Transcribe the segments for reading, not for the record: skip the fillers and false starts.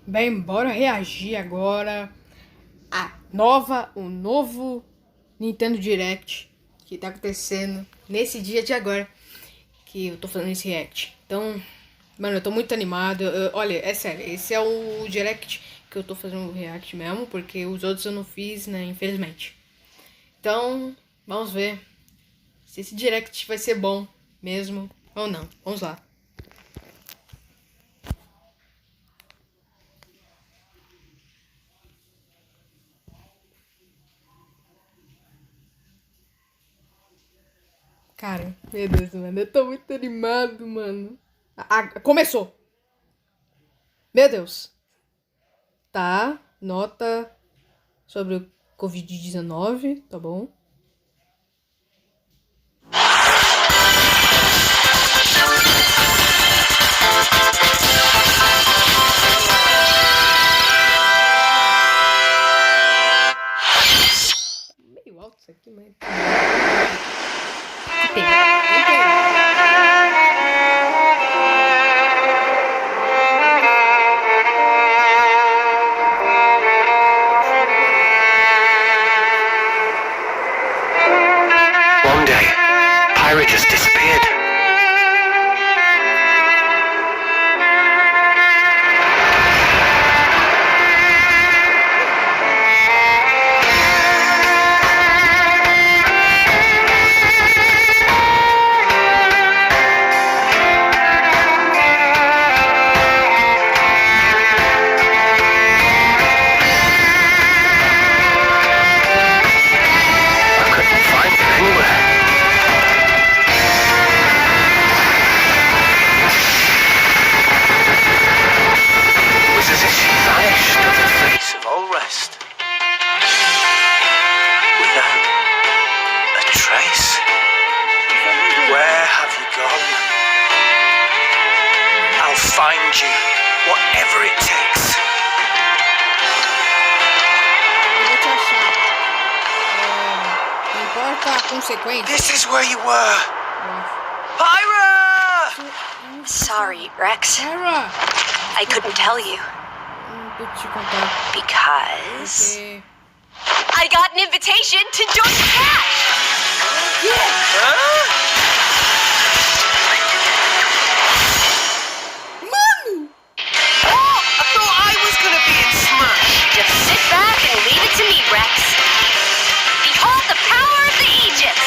Bem, bora reagir agora o novo Nintendo Direct que tá acontecendo nesse dia de agora que eu tô fazendo esse react. Então, mano, eu tô muito animado. Olha, é sério, esse é o Direct que eu tô fazendo o react mesmo, porque os outros eu não fiz, né, infelizmente. Então, vamos ver se esse Direct vai ser bom mesmo ou não. Vamos lá. Cara, meu Deus, mano, eu tô muito animado, mano. Começou! Meu Deus. Tá, nota sobre o Covid-19, tá bom? Meio alto isso aqui, mas... Que tem? One day, Pirate just disappeared. Find you, whatever it takes. Eu vou te achar. Não importa a consequência. This is where you were. Pyra! Sorry, Rex. Sarah! I couldn't tell you. Não vou te contar. Because Porque... I got an invitation to join the cast! Huh? Mano! Oh, I thought I was gonna be in Smash. Just sit back and leave it to me, Rex. Behold the power of the Aegis!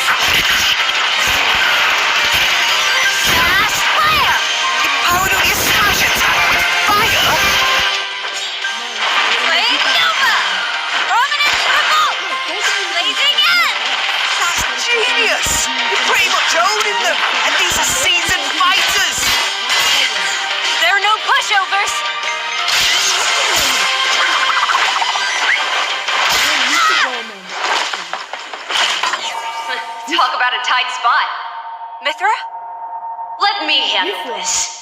Smash Fire! You powered up your Smash attack with fire? Flame Nova! Prominence Revolt! Blazing End! That's genius. You're pretty much owning them, and these are seasoned fighters. There are no pushovers! Talk about a tight spot. Mithra? Let me handle this.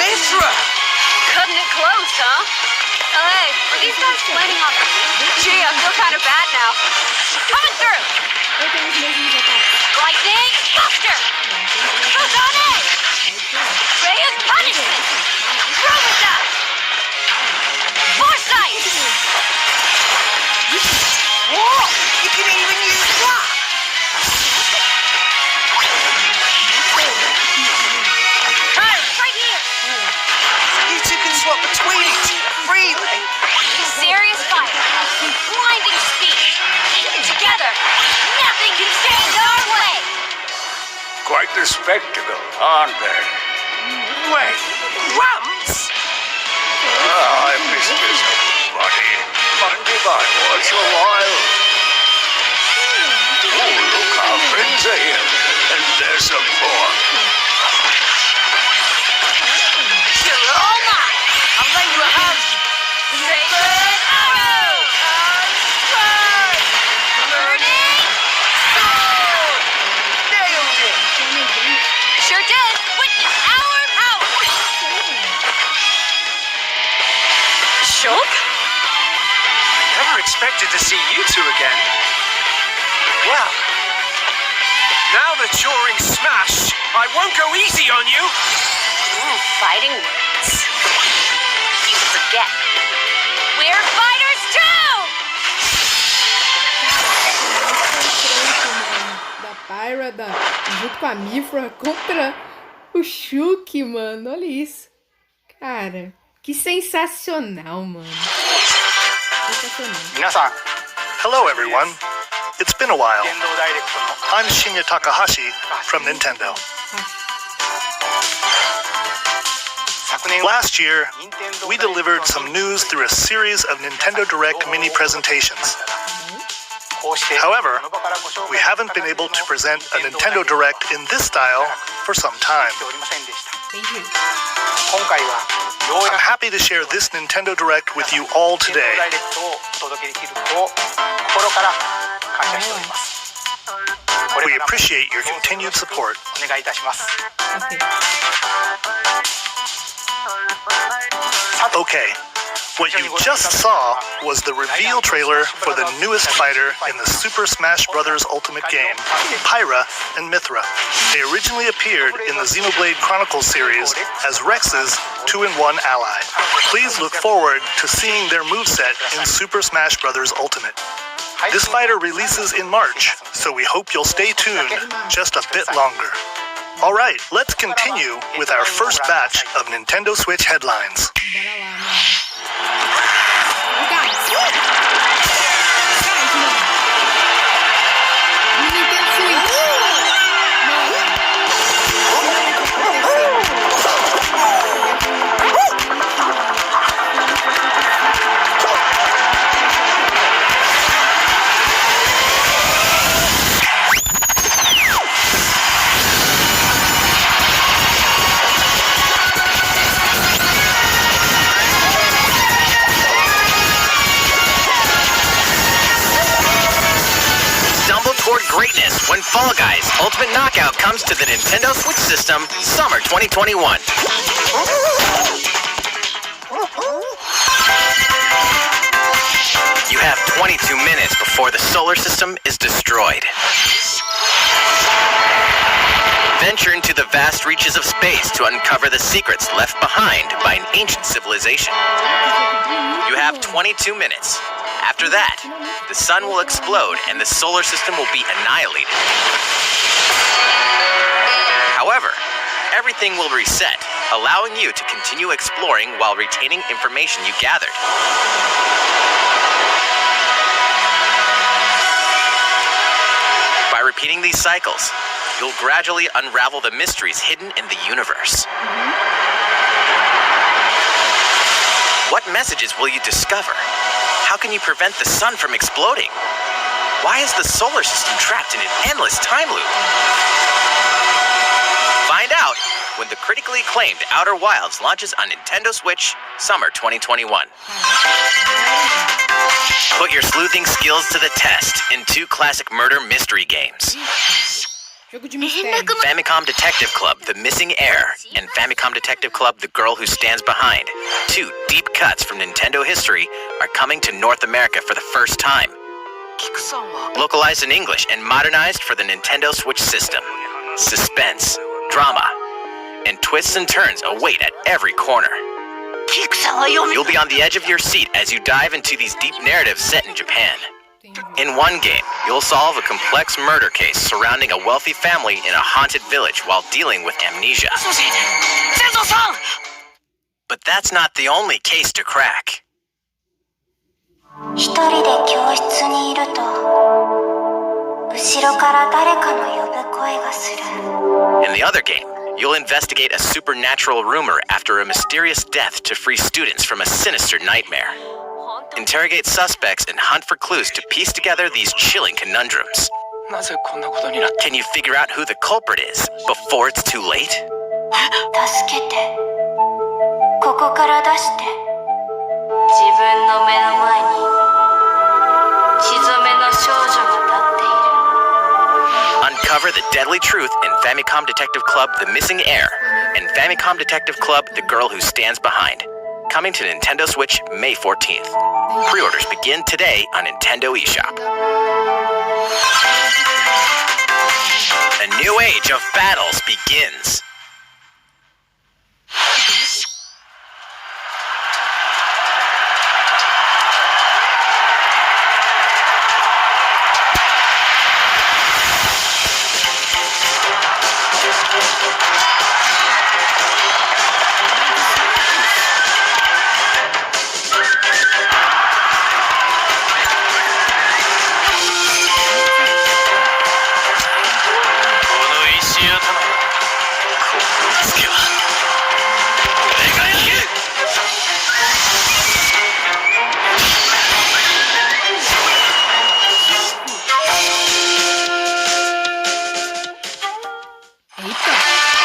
Mithra! Cutting it close, huh? Oh, hey, were these guys planning on me? Gee, I feel kind of bad now. Coming through! Eu tenho os mesmos ataques. Lightning Buster! Suzanne! Ray of Punishment! Robota! Foresight! What? You can even use that? Right here! You two can swap between each other freely. Serious fire! Blinding speed! Together, nothing can stand our way! Quite the spectacle, aren't they? Wait, Gramps? I missed this, buddy. Mind if I watch a while? Oh, look, our friends are here. And there's some more. You're all mine. I'll lay you a hand. Sacred Arrow! Strike! Burning Sword! Nailed it. Sure did! Witness our power! shook? Never expected to see you two again. Well, now that you're in Smash, I won't go easy on you. Fighting words. You forget. We're fighters too! Da Pyra, junto com a Mifra contra o Shuk, mano. Olha isso. Cara, que sensacional, mano. Sensacional. 皆さん Hello, everyone. It's been a while. I'm Shinya Takahashi from Nintendo. Last year, we delivered some news through a series of Nintendo Direct mini presentations. However, we haven't been able to present a Nintendo Direct in this style for some time. I'm happy to share this Nintendo Direct with you all today. We appreciate your continued support. Okay, what you just saw was the reveal trailer for the newest fighter in the Super Smash Bros. Ultimate game, Pyra and Mithra. They originally appeared in the Xenoblade Chronicles series as Rex's 2-in-1 ally. Please look forward to seeing their moveset in Super Smash Bros. Ultimate. This fighter releases in March, so we hope you'll stay tuned just a bit longer. Alright, let's continue with our first batch of Nintendo Switch headlines. Greatness when Fall Guys Ultimate Knockout comes to the Nintendo Switch system summer 2021. You have 22 minutes before the solar system is destroyed. Venture into the vast reaches of space to uncover the secrets left behind by an ancient civilization. You have 22 minutes. After that, the sun will explode and the solar system will be annihilated. However, everything will reset, allowing you to continue exploring while retaining information you gathered. By repeating these cycles, you'll gradually unravel the mysteries hidden in the universe. What messages will you discover? How can you prevent the sun from exploding? Why is the solar system trapped in an endless time loop? Find out when the critically acclaimed Outer Wilds launches on Nintendo Switch summer 2021. Put your sleuthing skills to the test in 2 classic murder mystery games. Jogo de mistério. Famicom Detective Club, The Missing Heir, and Famicom Detective Club, The Girl Who Stands Behind, 2 deep cuts from Nintendo history, are coming to North America for the first time. Localized in English and modernized for the Nintendo Switch system. Suspense, drama, and twists and turns await at every corner. You'll be on the edge of your seat as you dive into these deep narratives set in Japan. In one game, you'll solve a complex murder case surrounding a wealthy family in a haunted village while dealing with amnesia. But that's not the only case to crack. In the other game, you'll investigate a supernatural rumor after a mysterious death to free students from a sinister nightmare. Interrogate suspects and hunt for clues to piece together these chilling conundrums. Can you figure out who the culprit is before it's too late? Uncover the deadly truth in Famicom Detective Club The Missing Heir and Famicom Detective Club The Girl Who Stands Behind. coming to Nintendo Switch May 14th. Pre-orders begin today on Nintendo eShop. A new age of battles begins.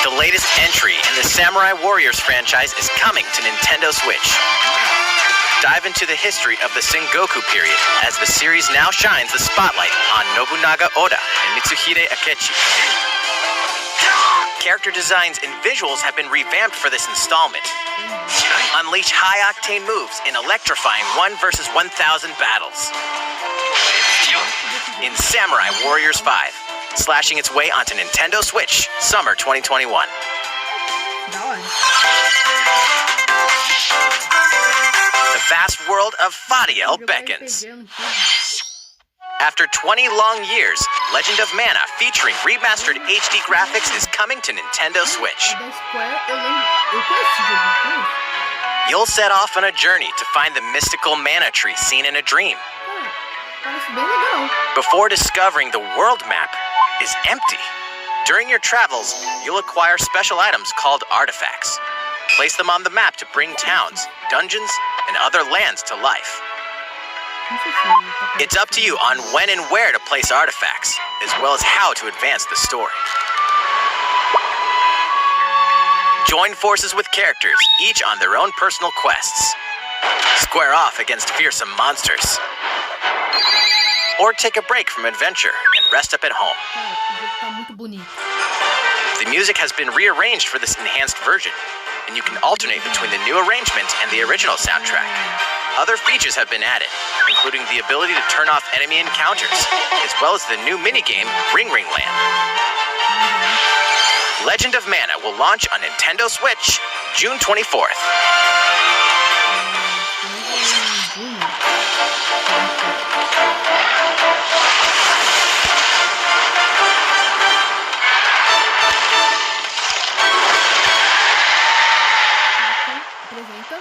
The latest entry in the Samurai Warriors franchise is coming to Nintendo Switch. Dive into the history of the Sengoku period as the series now shines the spotlight on Nobunaga Oda and Mitsuhide Akechi. Character designs and visuals have been revamped for this installment. Unleash high-octane moves in electrifying 1 versus 1,000 battles. In Samurai Warriors 5, slashing its way onto Nintendo Switch, summer 2021. Da hora. The vast world of Fadiel beckons. After 20 long years, Legend of Mana featuring remastered HD graphics is coming to Nintendo Switch. Da Square, eu lembro. Eu conheço esse jogo, não conheço? You'll set off on a journey to find the mystical mana tree seen in a dream. Cara, parece bem legal. Before discovering the world map is empty. During your travels, you'll acquire special items called artifacts. Place them on the map to bring towns, dungeons, and other lands to life. Não sei se tá It's up to you on when and where to place artifacts, as well as how to advance the story. Join forces with characters, each on their own personal quests. Square off against fearsome monsters. Or take a break from adventure and rest up at home. Cara, o jogo tá muito bonito. The music has been rearranged for this enhanced version, and you can alternate between the new arrangement and the original soundtrack. Other features have been added, including the ability to turn off enemy encounters, as well as the new minigame Ring Ring Land. Legend of Mana will launch on Nintendo Switch June 24th. Apresenta.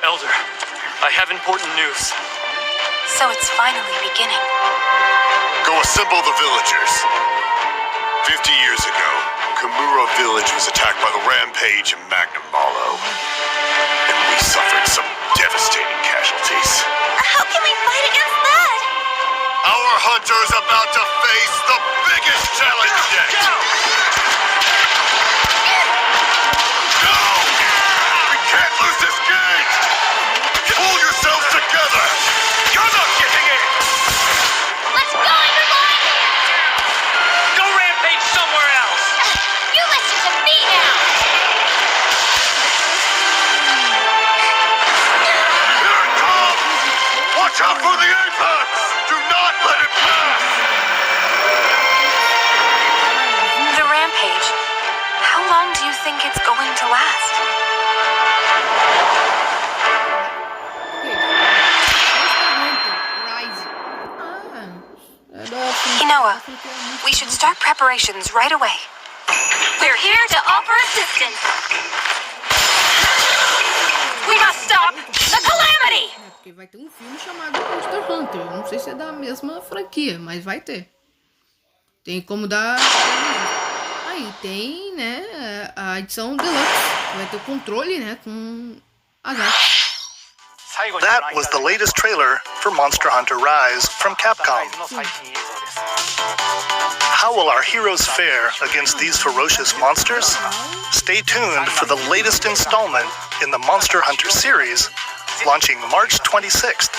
Elder, I have important news. So it's finally beginning. Go assemble the villagers. 50 years ago, Kamura Village was attacked by the Rampage and Magnum Malo. And we suffered some devastating casualties. How can we fight against that? Our hunter's about to face the biggest challenge yet. Go! We can't lose this game! Pull yourselves together! You're not getting in! Let's go, everyone! Go rampage somewhere else! You listen to me now! Here it comes! Watch out for the apex! Do not let it pass! The rampage. How long do you think it's going to last? Hinoa, we should start preparations right away. We're here to offer assistance. We must stop the calamity! Porque vai ter um filme chamado Monster Hunter. Não sei se é da mesma franquia, mas vai ter. Tem como dar... Aí tem, né, a edição Deluxe. Vai ter o controle, né, com as artes. That was the latest trailer for Monster Hunter Rise from Capcom. How will our heroes fare against these ferocious monsters? Stay tuned for the latest installment in the Monster Hunter series, launching March 26th.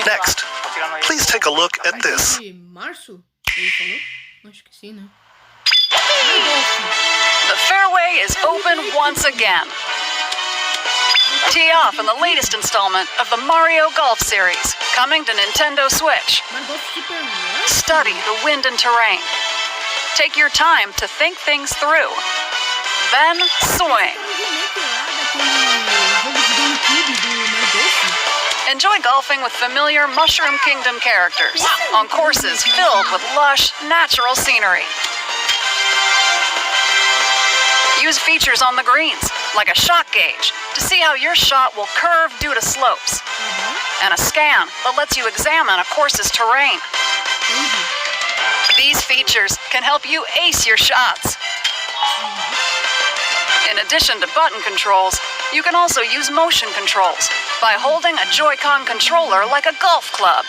Next, please take a look at this. De março? Ele falou? Acho que sim, né? The fairway is open once again. Tee off in the latest installment of the Mario Golf series, coming to Nintendo Switch. Mas gosto de Super Mario. Study the wind and terrain. Take your time to think things through. Then swing. Enjoy golfing with familiar Mushroom Kingdom characters on courses filled with lush, natural scenery. Use features on the greens, like a shot gauge, to see how your shot will curve due to slopes, and a scan that lets you examine a course's terrain. These features can help you ace your shots. In addition to button controls, you can also use motion controls by holding a Joy-Con controller like a golf club.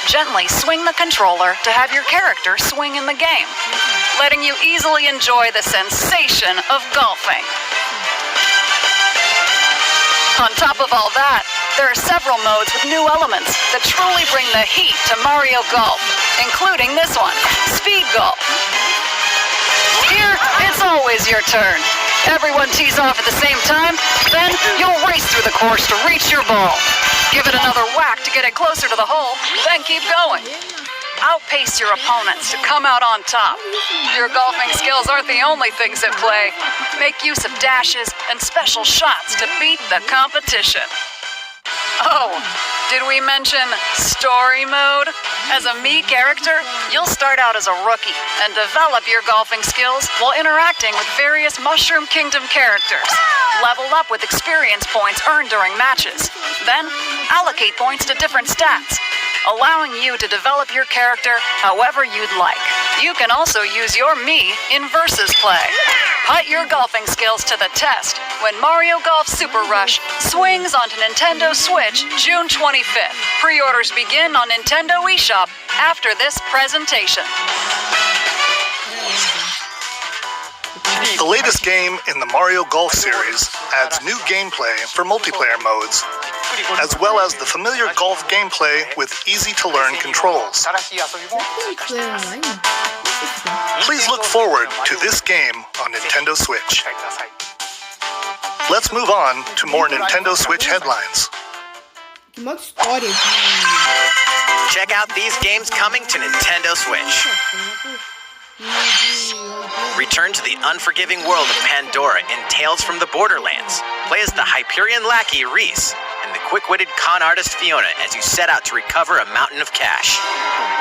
Gently swing the controller to have your character swing in the game, letting you easily enjoy the sensation of golfing. On top of all that, there are several modes with new elements that truly bring the heat to Mario Golf, including this one, Speed Golf. Here, it's always your turn. Everyone tees off at the same time, then you'll race through the course to reach your ball. Give it another whack to get it closer to the hole, then keep going. Outpace your opponents to come out on top. Your golfing skills aren't the only things at play. Make use of dashes and special shots to beat the competition. Oh, did we mention story mode? As a me character, you'll start out as a rookie and develop your golfing skills while interacting with various Mushroom Kingdom characters. Level up with experience points earned during matches. Then, allocate points to different stats, allowing you to develop your character however you'd like. You can also use your me in versus play. Put your golfing skills to the test when Mario Golf Super Rush swings onto Nintendo Switch June 25th. Pre-orders begin on Nintendo eShop after this presentation. The latest game in the Mario Golf series adds new gameplay for multiplayer modes, as well as the familiar golf gameplay with easy-to-learn controls. Please look forward to this game on Nintendo Switch. Let's move on to more Nintendo Switch headlines. Que modo história Check out these games coming to Nintendo Switch. Return to the unforgiving world of Pandora in Tales from the Borderlands. Play as the Hyperion lackey Reese and the quick-witted con artist Fiona as you set out to recover a mountain of cash.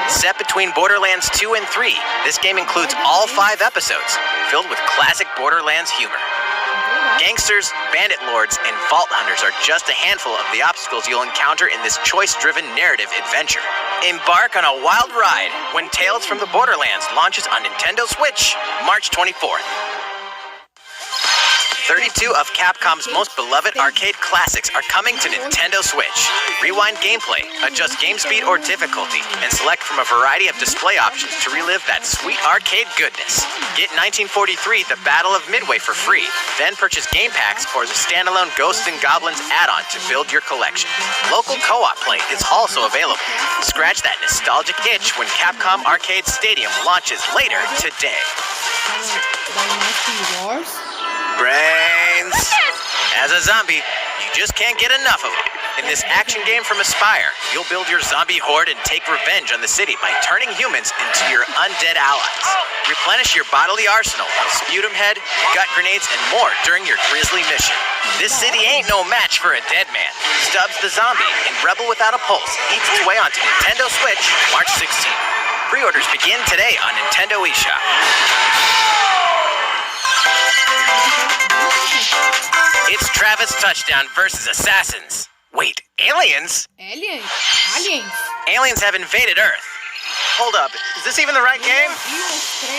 Set between Borderlands 2 and 3, this game includes all 5 episodes, filled with classic Borderlands humor. Gangsters, bandit lords, and vault hunters are just a handful of the obstacles you'll encounter in this choice-driven narrative adventure. Embark on a wild ride when Tales from the Borderlands launches on Nintendo Switch, March 24th. 32 of Capcom's most beloved arcade classics are coming to Nintendo Switch. Rewind gameplay, adjust game speed or difficulty, and select from a variety of display options to relive that sweet arcade goodness. Get 1943 The Battle of Midway for free, then purchase game packs or the standalone Ghosts and Goblins add-on to build your collection. Local co-op play is also available. Scratch that nostalgic itch when Capcom Arcade Stadium launches later today. Wars? Brains! As a zombie, you just can't get enough of it. In this action game from Aspire, you'll build your zombie horde and take revenge on the city by turning humans into your undead allies. Replenish your bodily arsenal of sputum head, gut grenades, and more during your grisly mission. This city ain't no match for a dead man. Stubbs the Zombie in Rebel Without a Pulse eats its way onto Nintendo Switch March 16th. Pre-orders begin today on Nintendo eShop. It's Travis Touchdown versus Assassins. Wait, aliens? Aliens. Aliens have invaded Earth. Hold up, is this even the right game?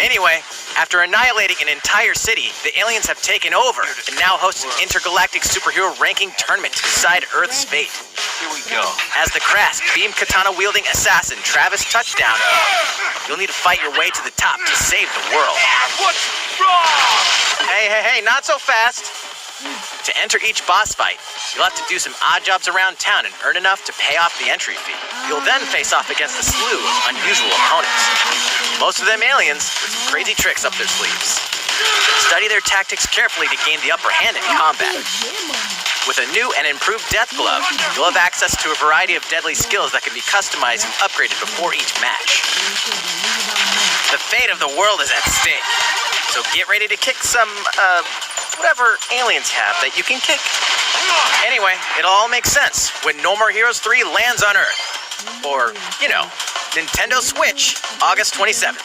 Anyway, after annihilating an entire city, the aliens have taken over and now host an intergalactic superhero ranking tournament to decide Earth's fate. Here we go. As the crass, beam katana-wielding assassin Travis Touchdown, you'll need to fight your way to the top to save the world. What's wrong? Hey, not so fast. To enter each boss fight, you'll have to do some odd jobs around town and earn enough to pay off the entry fee. You'll then face off against a slew of unusual opponents. Most of them aliens with some crazy tricks up their sleeves. Study their tactics carefully to gain the upper hand in combat. With a new and improved death glove, you'll have access to a variety of deadly skills that can be customized and upgraded before each match. The fate of the world is at stake, so get ready to kick some, whatever aliens have that you can kick. Anyway, it'll all make sense when No More Heroes 3 lands on Earth. Or, you know, Nintendo Switch, August 27th.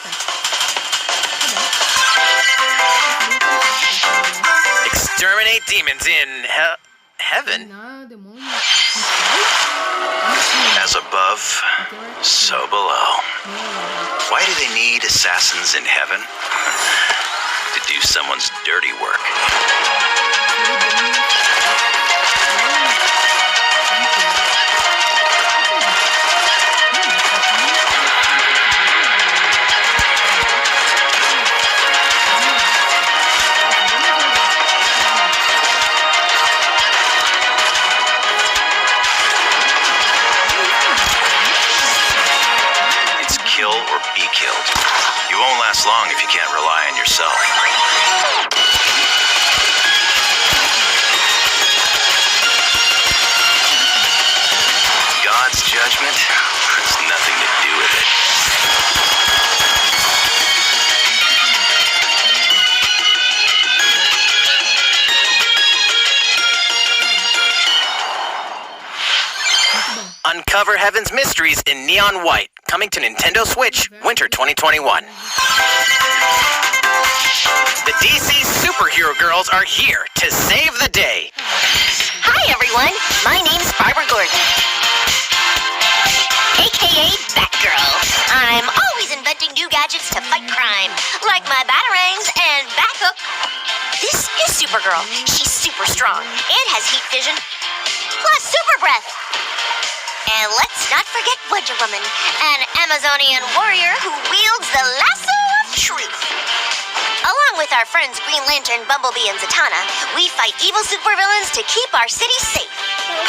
Exterminate demons in heaven? As above, so below. Why do they need assassins in heaven? To do someone's dirty work. It's kill or be killed. You won't last long if you can't rely on yourself. God's judgment has nothing to do with it. Uncover Heaven's mysteries in neon white, coming to Nintendo Switch, winter 2021. The DC superhero girls are here to save the day. Hi everyone, my name's Barbara Gordon, aka Batgirl. I'm always inventing new gadgets to fight crime, like my batarangs and Bathook. This is Supergirl. She's super strong and has heat vision, plus super breath. And let's not forget Wonder Woman, an Amazonian warrior who wields the lasso of truth. Along with our friends Green Lantern, Bumblebee, and Zatanna, we fight evil supervillains to keep our city safe.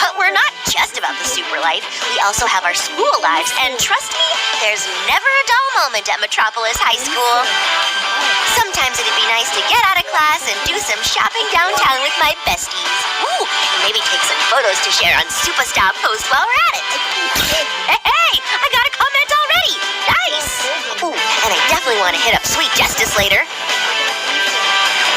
But we're not just about the super life. We also have our school lives, and trust me, there's never a dull moment at Metropolis High School. Sometimes it'd be nice to get out of class and do some shopping downtown with my besties. Ooh, and maybe take some photos to share on Superstar Post while we're at it. Hey, I got a comment already. Nice. Ooh, and I definitely want to hit up Sweet Justice later.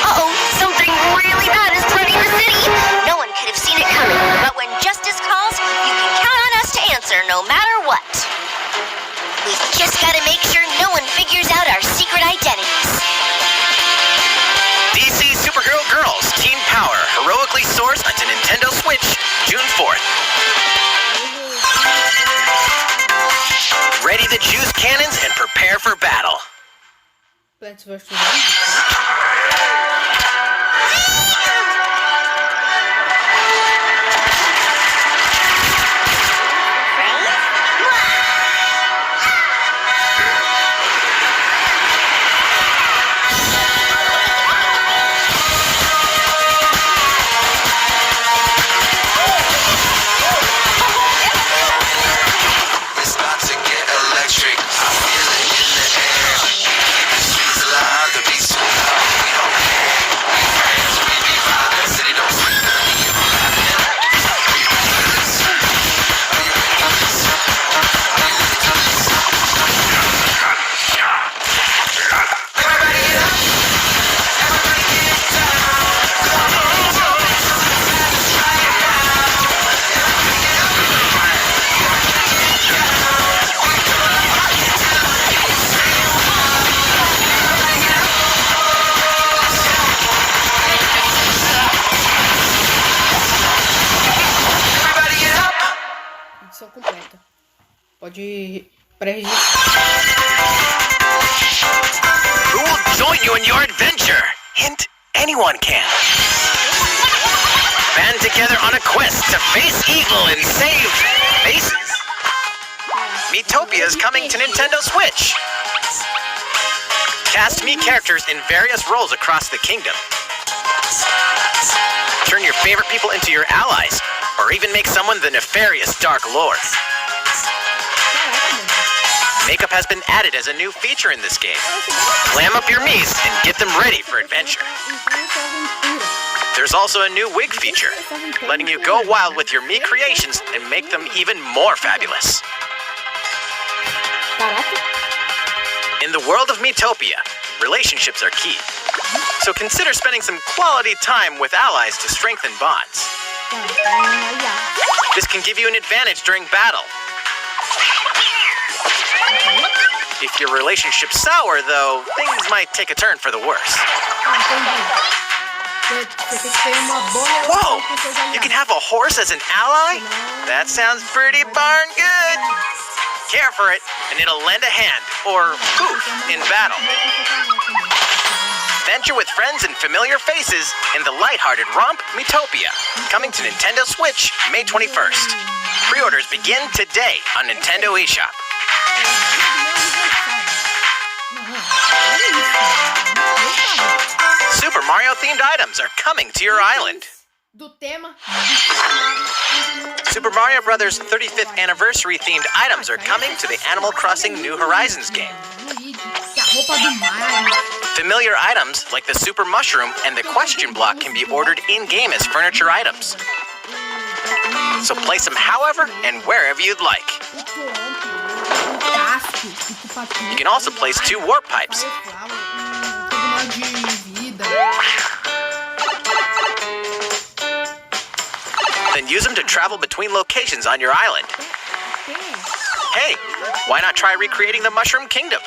Uh-oh, something really bad is threatening the city. No one could have seen it coming, but when justice calls, you can count on us to answer no matter what. We've just got to make sure no one figures out our secret identities. DC Superhero Girls Team Power heroically soars onto Nintendo Switch, June 4th. Ready the juice cannons and prepare for battle. Plants vs. It's about to get electric. I feel it in the air. The beat's alive, the beat's alive. pode pré-registrar. Who will join you in your adventure? Hint, anyone can. Band together on a quest to face evil and save faces. Miitopia is coming to Nintendo Switch. Cast Mii characters in various roles across the kingdom. Turn your favorite people into your allies, or even make someone the nefarious Dark Lord. Makeup has been added as a new feature in this game. Glam up your Miis and get them ready for adventure. There's also a new wig feature, letting you go wild with your Mii creations and make them even more fabulous. In the world of Miitopia, relationships are key. So consider spending some quality time with allies to strengthen bonds. This can give you an advantage during battle. If your relationship's sour, though, things might take a turn for the worse. Whoa! You can have a horse as an ally? That sounds pretty darn good. Care for it, and it'll lend a hand, or poof, in battle. Venture with friends and familiar faces in the lighthearted romp Miitopia, coming to Nintendo Switch May 21st. Pre-orders begin today on Nintendo eShop. Super Mario-themed items are coming to your island. Super Mario Bros. 35th Anniversary-themed items are coming to the Animal Crossing New Horizons game. Familiar items like the Super Mushroom and the Question Block can be ordered in-game as furniture items. So place them however and wherever you'd like. You can also place 2 warp pipes. Then use them to travel between locations on your island. Hey, why not try recreating the Mushroom Kingdom?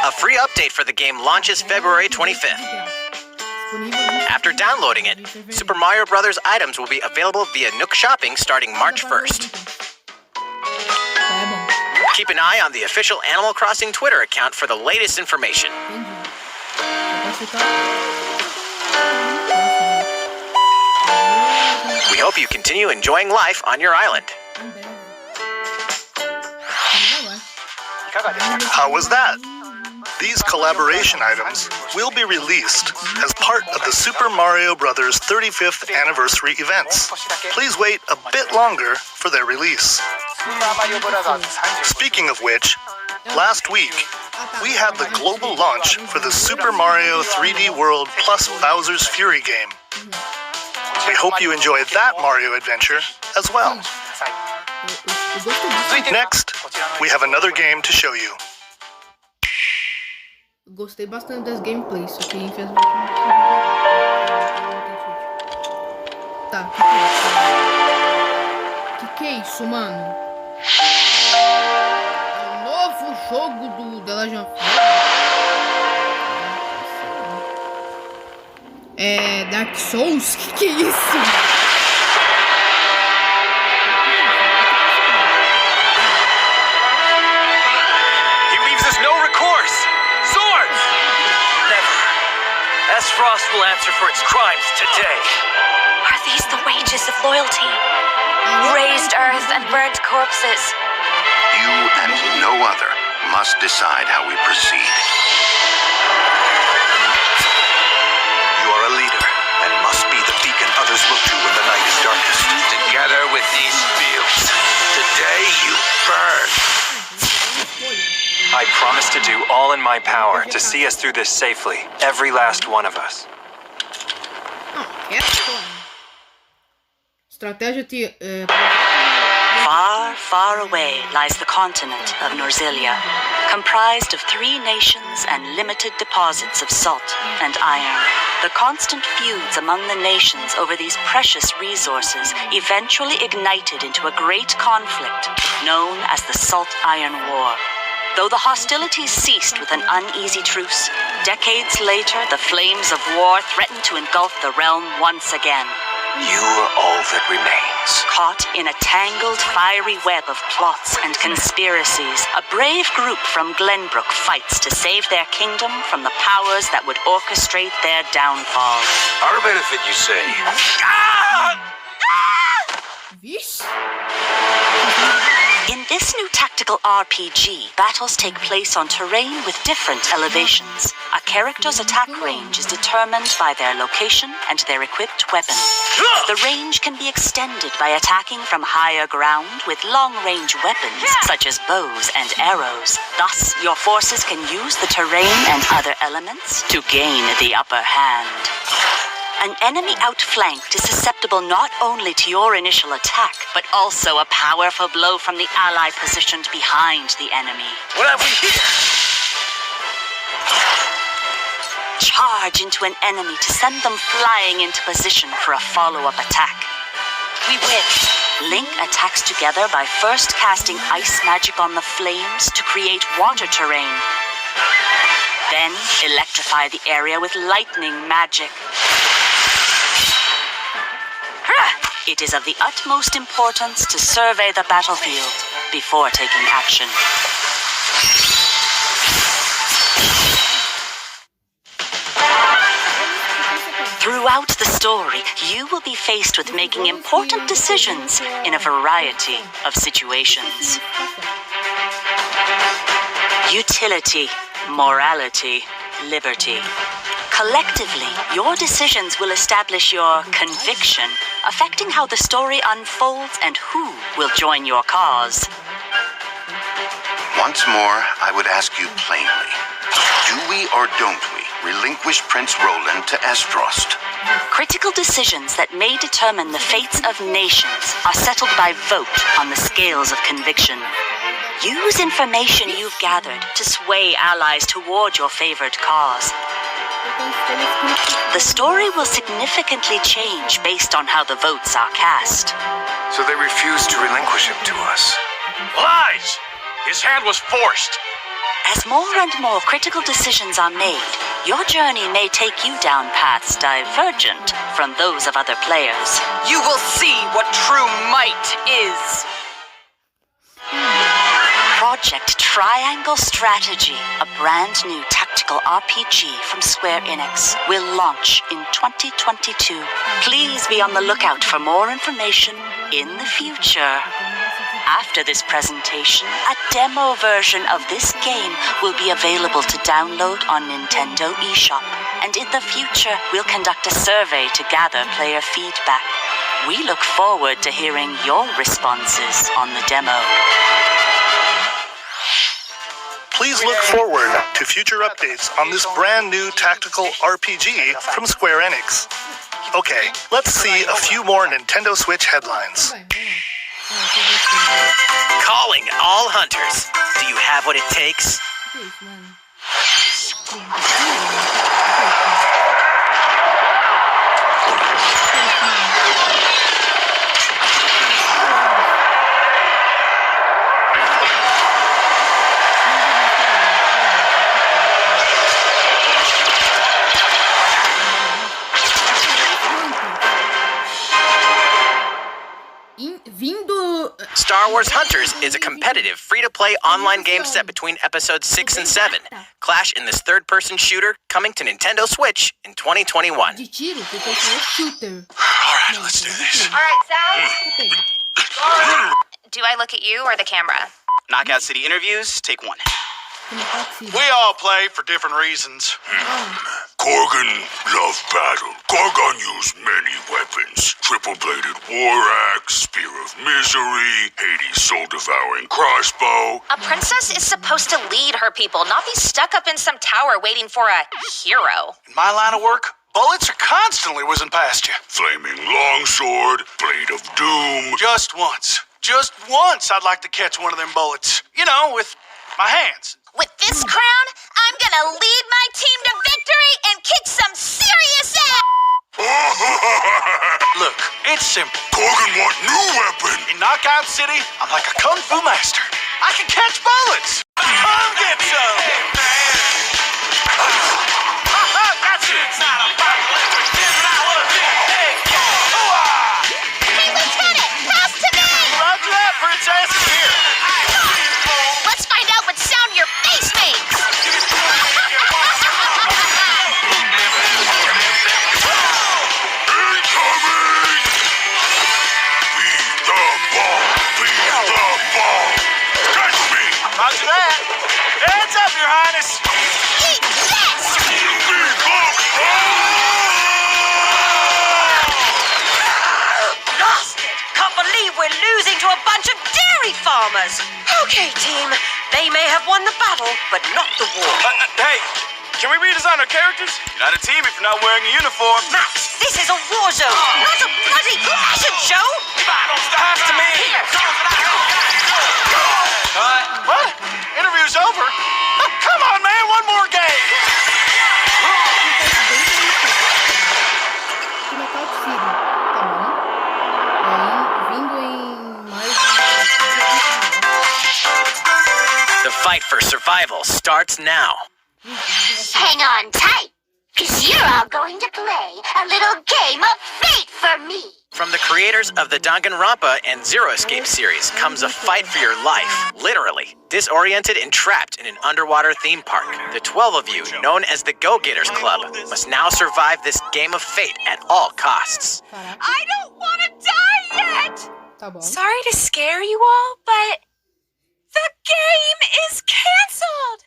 A free update for the game launches February 25th. After downloading it, Super Mario Bros. Items will be available via Nook Shopping starting March 1st. Keep an eye on the official Animal Crossing Twitter account for the latest information. We hope you continue enjoying life on your island. How was that? These collaboration items will be released as part of the Super Mario Bros. 35th Anniversary events. Please wait a bit longer for their release. Speaking of which, last week, we had the global launch for the Super Mario 3D World plus Bowser's Fury game. We hope you enjoyed that Mario adventure as well. Next, we have another game to show you. Gostei bastante das gameplays, só que infelizmente não consegui. Tá, que é isso, mano? É o novo jogo do The Legend of Zelda. Dark Souls? Que é isso? Frost will answer for its crimes today. Are these the wages of loyalty? Raised earth and burnt corpses. You and no other must decide how we proceed. You are a leader and must be the beacon others look to when the night is darkest. Together with these fields, today you burn. I promise to do all in my power to see us through this safely, every last one of us. Far, far away lies the continent of Norzilia, comprised of 3 nations and limited deposits of salt and iron. The constant feuds among the nations over these precious resources eventually ignited into a great conflict known as the Salt Iron War. Though the hostilities ceased with an uneasy truce, decades later the flames of war threatened to engulf the realm once again. You are all that remains. Caught in a tangled, fiery web of plots and conspiracies, a brave group from Glenbrook fights to save their kingdom from the powers that would orchestrate their downfall. Our benefit, you say? Vixe. In this new tactical RPG, battles take place on terrain with different elevations. A character's attack range is determined by their location and their equipped weapon. The range can be extended by attacking from higher ground with long-range weapons, such as bows and arrows. Thus, your forces can use the terrain and other elements to gain the upper hand. An enemy outflanked is susceptible not only to your initial attack, but also a powerful blow from the ally positioned behind the enemy. What have we here? Charge into an enemy to send them flying into position for a follow-up attack. We win. Link attacks together by first casting ice magic on the flames to create water terrain. Then electrify the area with lightning magic. It is of the utmost importance to survey the battlefield before taking action. Throughout the story, you will be faced with making important decisions in a variety of situations. Utility, morality, liberty. Collectively, your decisions will establish your conviction, affecting how the story unfolds and who will join your cause. Once more, I would ask you plainly, do we or don't we relinquish Prince Roland to Esdrost? Critical decisions that may determine the fates of nations are settled by vote on the scales of conviction. Use information you've gathered to sway allies toward your favored cause. The story will significantly change based on how the votes are cast. So they refused to relinquish him to us. Lies! His hand was forced. As more and more critical decisions are made, your journey may take you down paths divergent from those of other players. You will see what true might is. Project Triangle Strategy, a brand new tactical RPG from Square Enix, will launch in 2022. Please be on the lookout for more information in the future. After this presentation, a demo version of this game will be available to download on Nintendo eShop. And in the future, we'll conduct a survey to gather player feedback. We look forward to hearing your responses on the demo. Please look forward to future updates on this brand new tactical RPG from Square Enix. Okay, let's see a few more Nintendo Switch headlines. Calling all hunters. Do you have what it takes? Star Wars Hunters is a competitive, free-to-play online game set between episodes 6 and 7. Clash in this third-person shooter coming to Nintendo Switch in 2021. All right, let's do this. All right, Sal. Do I look at you or the camera? Knockout City interviews, take one. We all play for different reasons. Gorgon loved battle. Gorgon used many weapons. Triple-bladed war axe, spear of misery, Hades' soul-devouring crossbow. A princess is supposed to lead her people, not be stuck up in some tower waiting for a hero. In my line of work, bullets are constantly whizzing past you. Flaming longsword, blade of doom. Just once I'd like to catch one of them bullets. You know, with my hands. With this crown, I'm gonna lead my team to victory and kick some serious ass! Look, it's simple. Gorgon want new weapon. In Knockout City, I'm like a kung fu master. I can catch bullets. Come get some. That's it. It's not a this! Eat this! Lost it! Can't believe we're losing to a bunch of dairy farmers! Okay, team. They may have won the battle, but not the war. Hey, can we redesign our characters? You're not a team if you're not wearing a uniform. Max, this is a war zone, not a bloody fashion show! Pass to me! What? Interview's over? Oh, come on, man, one more game! Que matar o filho, tá bom? Aí, vindo em mais The fight for survival starts now. Hang on tight, because you're all going to play a little game of fate for me. From the creators of the Danganronpa and Zero Escape series comes a fight for your life, literally. Disoriented and trapped in an underwater theme park, the 12 of you, known as the Go-Getters Club, must now survive this game of fate at all costs. I don't want to die yet! Tá bom. Sorry to scare you all, but the game is canceled!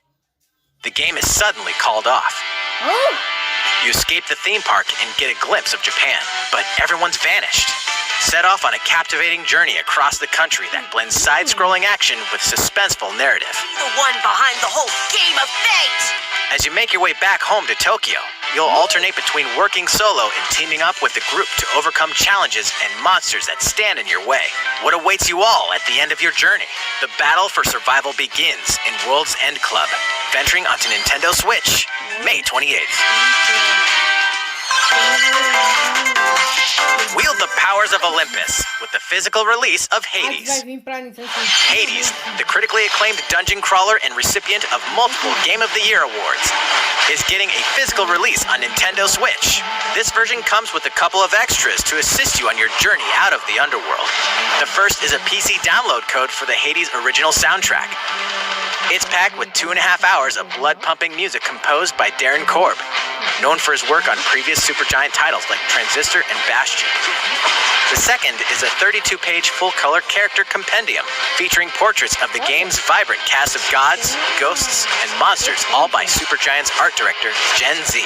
The game is suddenly called off. Oh! You escape the theme park and get a glimpse of Japan, but everyone's vanished. Set off on a captivating journey across the country that blends side-scrolling action with suspenseful narrative. The one behind the whole game of fate! As you make your way back home to Tokyo, you'll alternate between working solo and teaming up with the group to overcome challenges and monsters that stand in your way. What awaits you all at the end of your journey? The battle for survival begins in World's End Club, venturing onto Nintendo Switch, May 28th. Wield the powers of Olympus with the physical release of Hades. Vai vir pra Nintendo. Hades, the critically acclaimed dungeon crawler and recipient of multiple Game of the Year awards, is getting a physical release on Nintendo Switch. This version comes with a couple of extras to assist you on your journey out of the underworld. The first is a PC download code for the Hades original soundtrack. It's packed with 2.5 hours of blood-pumping music composed by Darren Korb, known for his work on previous Supergiant titles like Transistor and Bastion. The second is a 32-page full-color character compendium featuring portraits of the game's vibrant cast of gods, ghosts, and monsters, all by Supergiant's art director, Gen Z.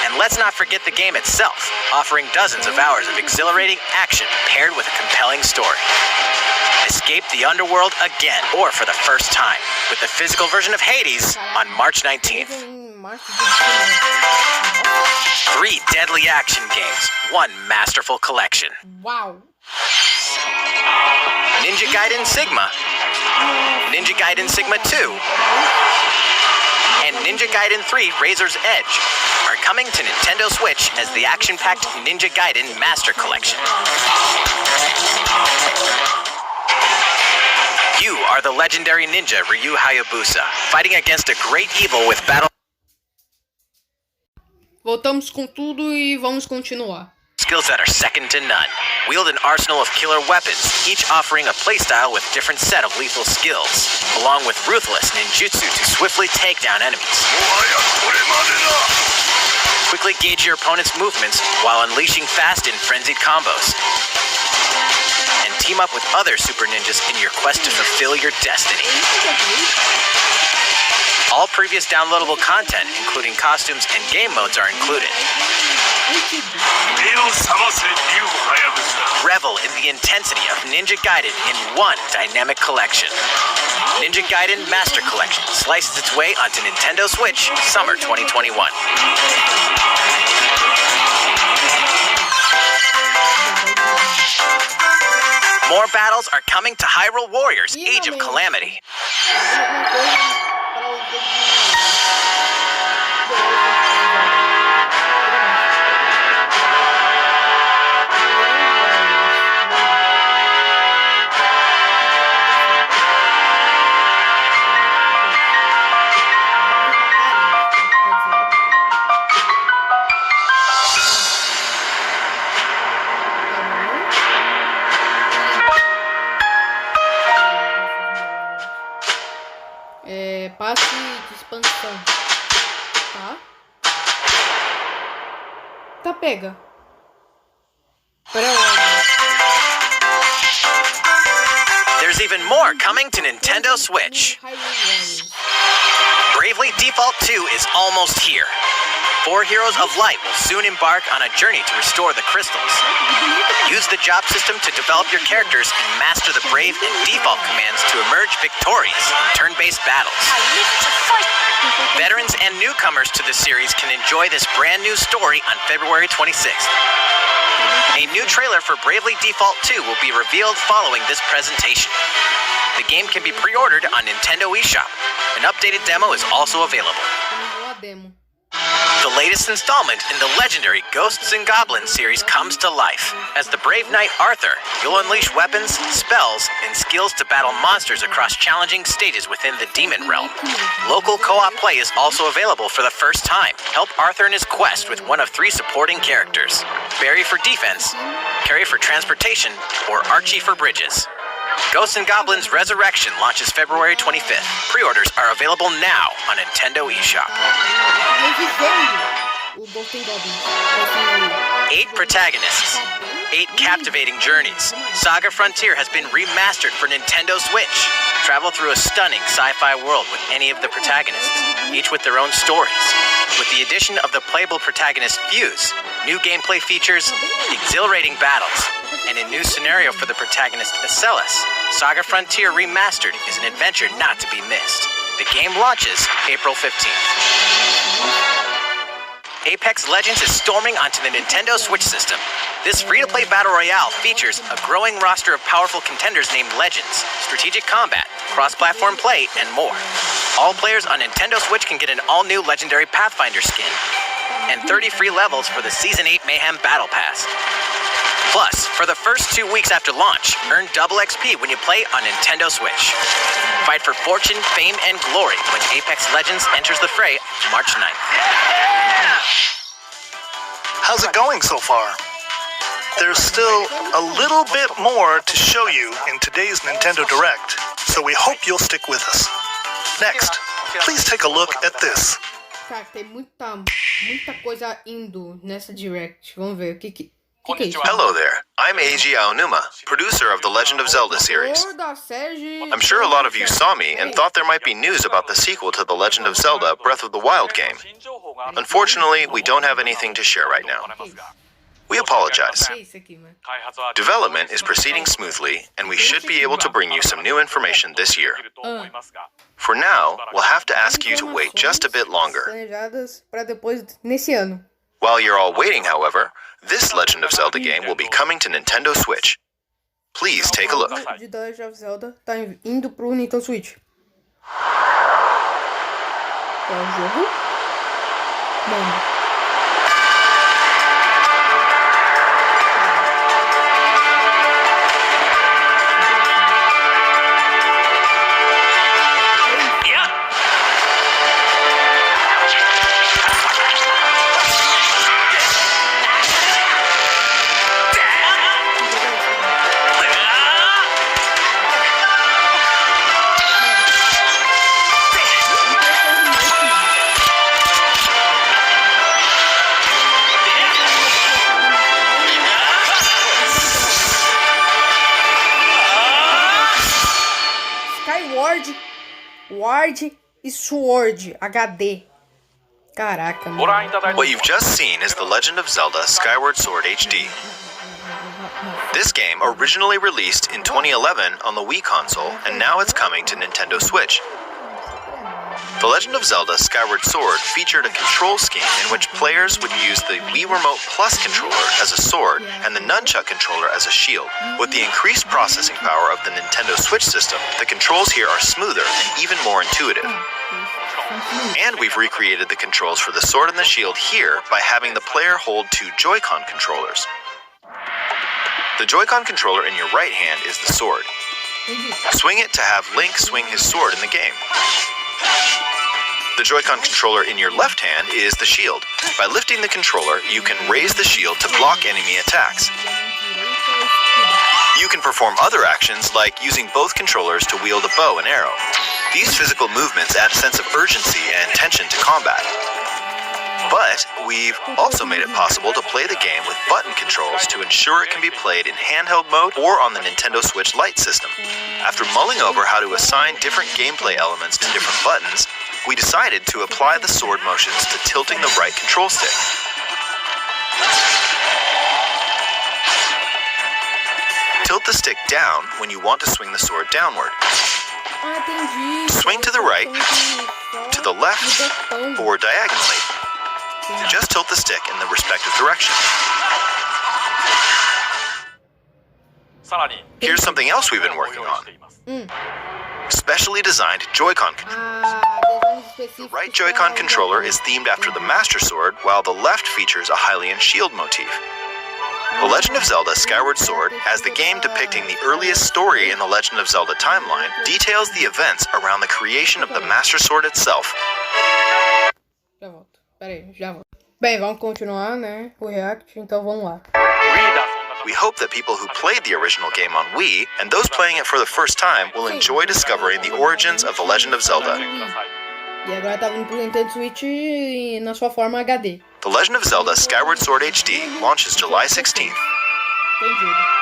And let's not forget the game itself, offering dozens of hours of exhilarating action paired with a compelling story. Escape the underworld again, or for the first time, with the physical version of Hades on March 19th. 3 deadly action games, 1 masterful collection. Wow. Ninja Gaiden Sigma, Ninja Gaiden Sigma 2, and Ninja Gaiden 3 Razor's Edge are coming to Nintendo Switch as the action-packed Ninja Gaiden Master Collection. You are the legendary ninja Ryu Hayabusa, fighting against a great evil with battle Voltamos com tudo e vamos continuar. skills that are second to none. Wield an arsenal of killer weapons, each offering a playstyle with different set of lethal skills, along with ruthless ninjutsu to swiftly take down enemies. Quickly gauge your opponent's movements while unleashing fast and frenzied combos. And team up with other super ninjas in your quest to fulfill your destiny. All previous downloadable content, including costumes and game modes, are included. Revel in the intensity of Ninja Gaiden in one dynamic collection. Ninja Gaiden Master Collection slices its way onto Nintendo Switch, summer 2021. More battles are coming to Hyrule Warriors, Age of Calamity. Passe de expansão. Tá? Tá, pega. Pra onde? There's even more coming to Nintendo Switch. Bravely Default 2 is almost here. 4 heroes of light will soon embark on a journey to restore the crystals. Use the job system to develop your characters and master the Brave and Default commands to emerge victorious in turn-based battles. Veterans and newcomers to the series can enjoy this brand new story on February 26th. A new trailer for Bravely Default 2 will be revealed following this presentation. The game can be pre-ordered on Nintendo eShop. An updated demo is also available. The latest installment in the legendary Ghosts and Goblins series comes to life. As the brave knight Arthur, you'll unleash weapons, spells, and skills to battle monsters across challenging stages within the demon realm. Local co-op play is also available for the first time. Help Arthur in his quest with one of 3 supporting characters: Barry for defense, Carrie for transportation, or Archie for bridges. Ghosts and Goblins Resurrection launches February 25th. Pre-orders are available now on Nintendo eShop. 8 protagonists, 8 captivating journeys. Saga Frontier has been remastered for Nintendo Switch. Travel through a stunning sci-fi world with any of the protagonists, each with their own stories. With the addition of the playable protagonist Fuse, new gameplay features, exhilarating battles, and a new scenario for the protagonist Acellus, Saga Frontier Remastered is an adventure not to be missed. The game launches April 15th. Apex Legends is storming onto the Nintendo Switch system. This free-to-play battle royale features a growing roster of powerful contenders named Legends, strategic combat, cross-platform play, and more. All players on Nintendo Switch can get an all-new Legendary Pathfinder skin, and 30 free levels for the Season 8 Mayhem Battle Pass. Plus, for the first 2 weeks after launch, earn double XP when you play on Nintendo Switch. Fight for fortune, fame, and glory when Apex Legends enters the fray March 9th. How's it going so far? There's still a little bit more to show you in today's Nintendo Direct, so we hope you'll stick with us. Next, please take a look at this. Cara, tem muita coisa indo nessa Direct. Vamos ver o que é isso. Hello there, I'm Eiji Aonuma, producer of the Legend of Zelda series. I'm sure a lot of you saw me and thought there might be news about the sequel to the Legend of Zelda Breath of the Wild game. Unfortunately, we don't have anything to share right now. We apologize. Development is proceeding smoothly, and we should be able to bring you some new information this year. For now, we'll have to ask you to wait just a bit longer. While you're all waiting, however, this Legend of Zelda game will be coming to Nintendo Switch. Please take a look. De The Legend of Zelda tá indo pro Nintendo Switch. Qual é o jogo? Mano. Ward e Sword HD. Caraca, mano. What you've just seen is The Legend of Zelda Skyward Sword HD. This game originally released in 2011 on the Wii console, and now it's coming to Nintendo Switch. The Legend of Zelda Skyward Sword featured a control scheme in which players would use the Wii Remote Plus controller as a sword and the Nunchuck controller as a shield. With the increased processing power of the Nintendo Switch system, the controls here are smoother and even more intuitive. And we've recreated the controls for the sword and the shield here by having the player hold 2 Joy-Con controllers. The Joy-Con controller in your right hand is the sword. Swing it to have Link swing his sword in the game. The Joy-Con controller in your left hand is the shield. By lifting the controller, you can raise the shield to block enemy attacks. You can perform other actions like using both controllers to wield a bow and arrow. These physical movements add a sense of urgency and tension to combat. But we've also made it possible to play the game with button controls to ensure it can be played in handheld mode or on the Nintendo Switch Lite system. After mulling over how to assign different gameplay elements to different buttons, we decided to apply the sword motions to tilting the right control stick. Tilt the stick down when you want to swing the sword downward. Swing to the right, to the left, or diagonally. Just tilt the stick in the respective direction. Here's something else we've been working on. Specially designed Joy-Con controllers. The right Joy-Con controller is themed after the Master Sword, while the left features a Hylian shield motif. The Legend of Zelda Skyward Sword, as the game depicting the earliest story in the Legend of Zelda timeline, details the events around the creation of the Master Sword itself. Já volto. Pera aí, já volto. Bem, vamos continuar, né? O react, então vamos lá. We hope that people who played the original game on Wii, and those playing it for the first time, will enjoy discovering the origins of The Legend of Zelda. E agora tá vindo pro Nintendo Switch na sua forma HD. The Legend of Zelda Skyward Sword HD launches July 16th. Entendido.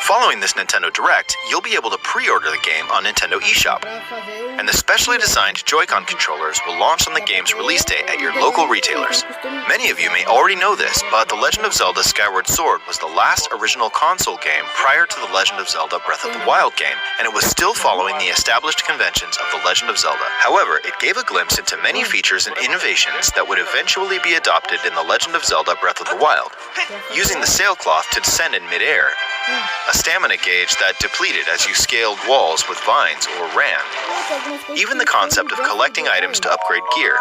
Following this Nintendo Direct, you'll be able to pre-order the game on Nintendo eShop, and the specially designed Joy-Con controllers will launch on the game's release date at your local retailers. Many of you may already know this, but The Legend of Zelda Skyward Sword was the last original console game prior to The Legend of Zelda Breath of the Wild game, and it was still following the established conventions of The Legend of Zelda. However, it gave a glimpse into many features and innovations that would eventually be adopted in The Legend of Zelda Breath of the Wild, using the sailcloth to descend in midair, a stamina gauge that depleted as you scaled walls with vines or ran, even the concept of collecting items to upgrade gear.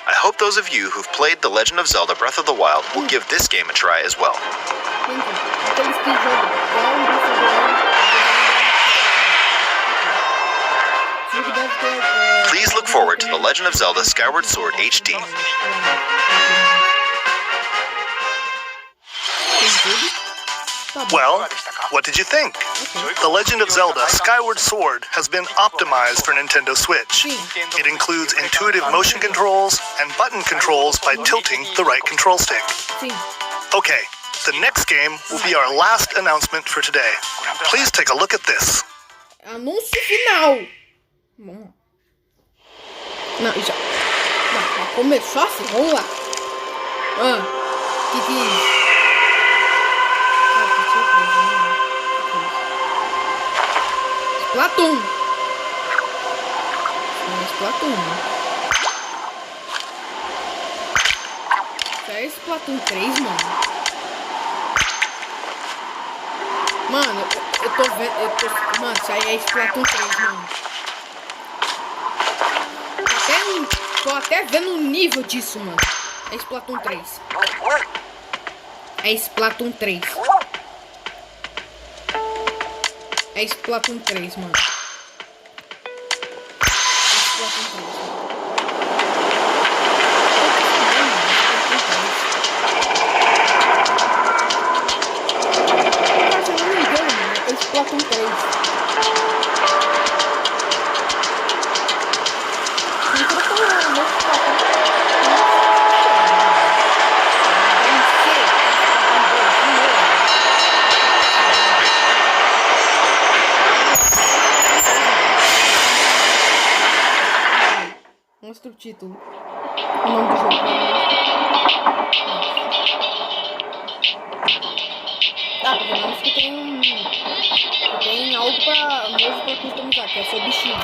I hope those of you who've played The Legend of Zelda Breath of the Wild will give this game a try as well. Please look forward to The Legend of Zelda Skyward Sword HD. Well, what did you think? The Legend of Zelda Skyward Sword has been optimized for Nintendo Switch. It includes intuitive motion controls and button controls by tilting the right control stick. Okay, the next game will be our last announcement for today. Please take a look at this. Anúncio final. Não, já. Não, começou assim, vamos lá. Que Splatoon. Splatoon. Isso é Splatoon 3, mano. Mano, eu tô vendo. Mano, isso aí é Splatoon 3, mano. Tô até vendo o nível disso, mano. É Splatoon 3. É Splatoon 3. É Splatoon 3, mano. É Splatoon 3. Se eu não me engano, mano, é Splatoon 3. Mostra o título. O nome do jogo. Tá, digamos que tem algo novo pra customizar, que é seu bichinho.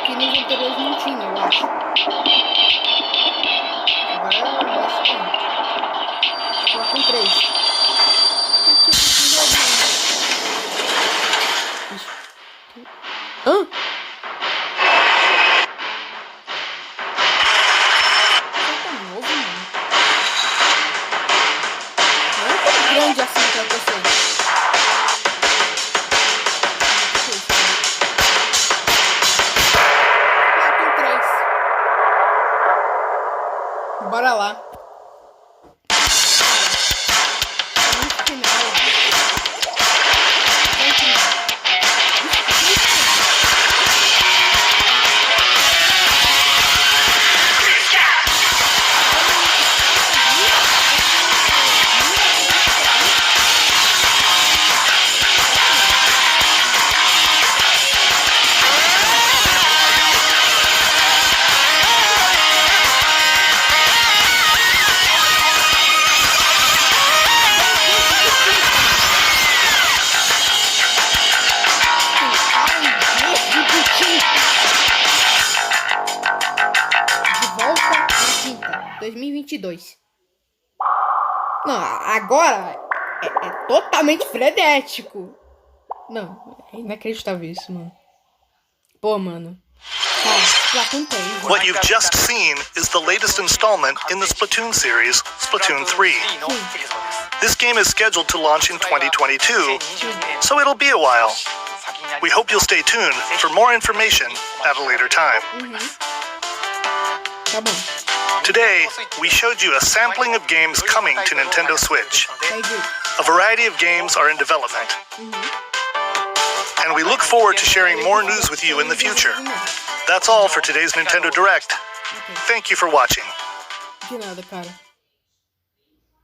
Que nos anteriores não tinha, eu acho. Agora acho que tem. Splatoon 3. Hã? Grande assim pra vocês. Splatoon 3. 2022. Não, agora é totalmente frenético. Não, é inacreditável isso, mano. Pô, mano. Cara, Splatoon 3. What you've just seen is the latest installment in the Splatoon series, Splatoon 3. This game is scheduled to launch in 2022, so it'll be a while. We hope you'll stay tuned for more information at a later time. Tá bom. Today, we showed you a sampling of games coming to Nintendo Switch. A variety of games are in development. And we look forward to sharing more news with you in the future. That's all for today's Nintendo Direct. Thank you for watching. De nada, cara.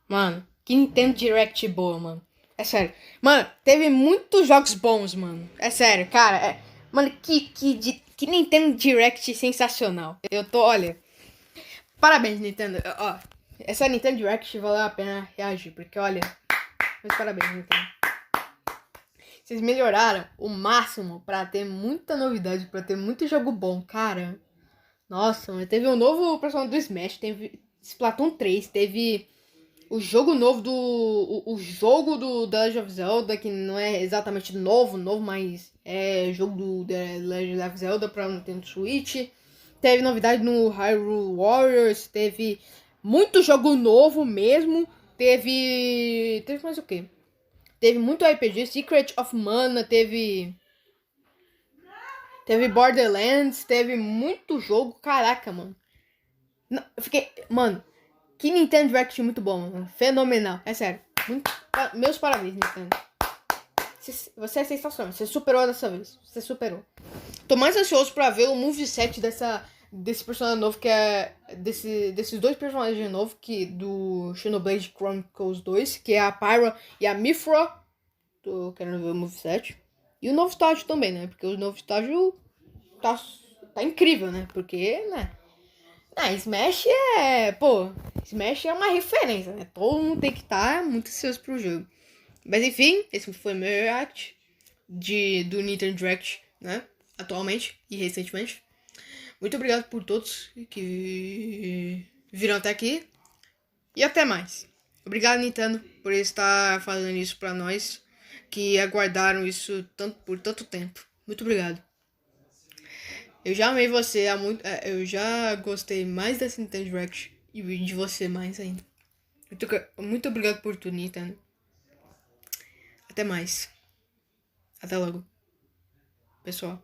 Mano, que Nintendo Direct boa, mano. É sério. Mano, teve muitos jogos bons, mano. É sério, cara. Mano, que Nintendo Direct sensacional. Eu tô, olha... Parabéns, Nintendo. Ó, essa Nintendo Direct valeu a pena reagir, porque, olha... Meus parabéns, Nintendo. Vocês melhoraram o máximo pra ter muita novidade, pra ter muito jogo bom, cara. Nossa, mano, teve um novo personagem do Smash, teve Splatoon 3, teve o jogo novo o jogo do The Legend of Zelda, que não é exatamente novo, mas é jogo do The Legend of Zelda pra Nintendo Switch. Teve novidade no Hyrule Warriors, teve muito jogo novo mesmo, teve mais o quê? Teve muito RPG, Secret of Mana, teve Borderlands, teve muito jogo, caraca, mano. Não, eu fiquei, mano, que Nintendo Direct muito bom, mano, fenomenal, é sério. Meus parabéns, Nintendo. Você é sensacional, você superou dessa vez, você superou. Tô mais ansioso pra ver o moveset desse personagem novo, que é desses dois personagens novos, que do Xenoblade Chronicles 2, que é a Pyra e a Mythra. Tô querendo ver o moveset. E o novo estágio também, né? Porque o novo estágio tá incrível, né? Porque, né? Smash Smash é uma referência, né? Todo mundo tem que estar muito ansioso pro jogo. Mas enfim, esse foi meu react do Nintendo Direct, né? Atualmente e recentemente. Muito obrigado por todos que viram até aqui. E até mais. Obrigado, Nintendo, por estar fazendo isso pra nós, que aguardaram isso por tanto tempo. Muito obrigado. Eu já amei você há muito. Eu já gostei mais dessa Nintendo Direct e de você mais ainda. Muito obrigado por tudo, Nintendo. Até mais. Até logo. Pessoal.